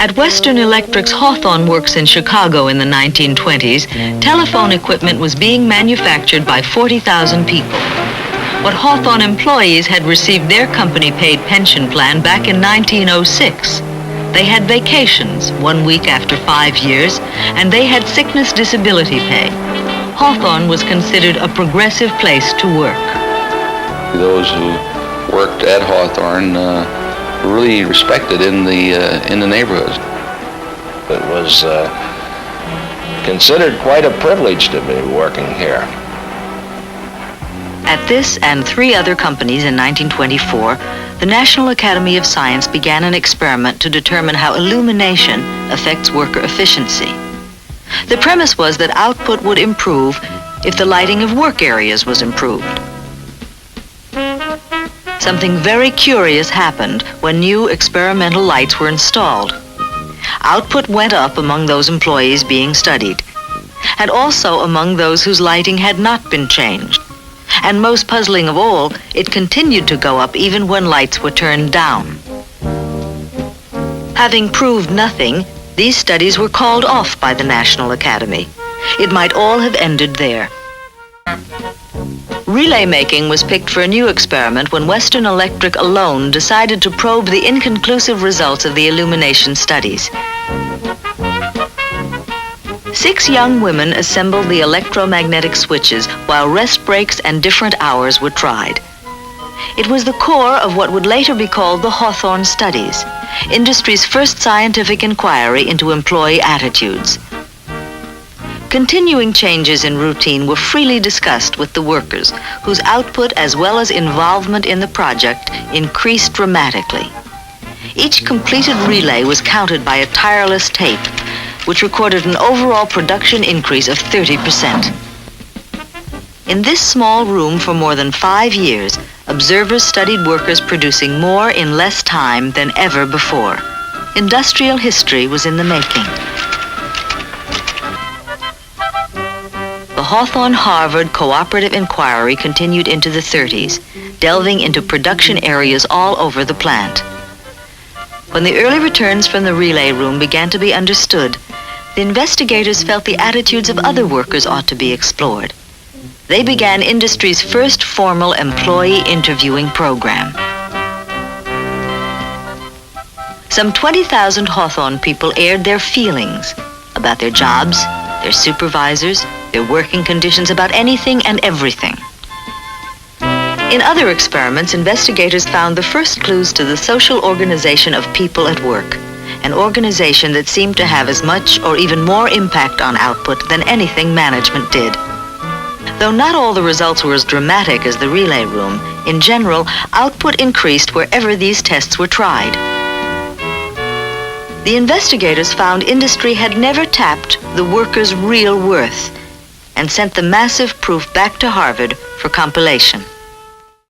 At Western Electric's Hawthorne Works in Chicago in the 1920s, telephone equipment was being manufactured by 40,000 people. What Hawthorne employees had received their company-paid pension plan back in 1906. They had vacations 1 week after 5 years, and they had sickness disability pay. Hawthorne was considered a progressive place to work. Those who worked at Hawthorne really respected in the neighborhoods. It was considered quite a privilege to be working here. At this and 3 other companies in 1924, the National Academy of Science began an experiment to determine how illumination affects worker efficiency. The premise was that output would improve if the lighting of work areas was improved. Something very curious happened when new experimental lights were installed. Output went up among those employees being studied, and also among those whose lighting had not been changed. And most puzzling of all, it continued to go up even when lights were turned down. Having proved nothing, these studies were called off by the National Academy. It might all have ended there. Relay making was picked for a new experiment when Western Electric alone decided to probe the inconclusive results of the illumination studies. 6 young women assembled the electromagnetic switches while rest breaks and different hours were tried. It was the core of what would later be called the Hawthorne Studies, industry's first scientific inquiry into employee attitudes. Continuing changes in routine were freely discussed with the workers, whose output as well as involvement in the project increased dramatically. Each completed relay was counted by a tireless tape, which recorded an overall production increase of 30%. In this small room for more than 5 years, observers studied workers producing more in less time than ever before. Industrial history was in the making. The Hawthorne-Harvard Cooperative Inquiry continued into the 30s, delving into production areas all over the plant. When the early returns from the relay room began to be understood, the investigators felt the attitudes of other workers ought to be explored. They began industry's first formal employee interviewing program. Some 20,000 Hawthorne people aired their feelings about their jobs, their supervisors, their working conditions, about anything and everything. In other experiments, investigators found the first clues to the social organization of people at work, an organization that seemed to have as much or even more impact on output than anything management did. Though not all the results were as dramatic as the relay room, in general, output increased wherever these tests were tried. The investigators found industry had never tapped the workers' real worth and sent the massive proof back to Harvard for compilation.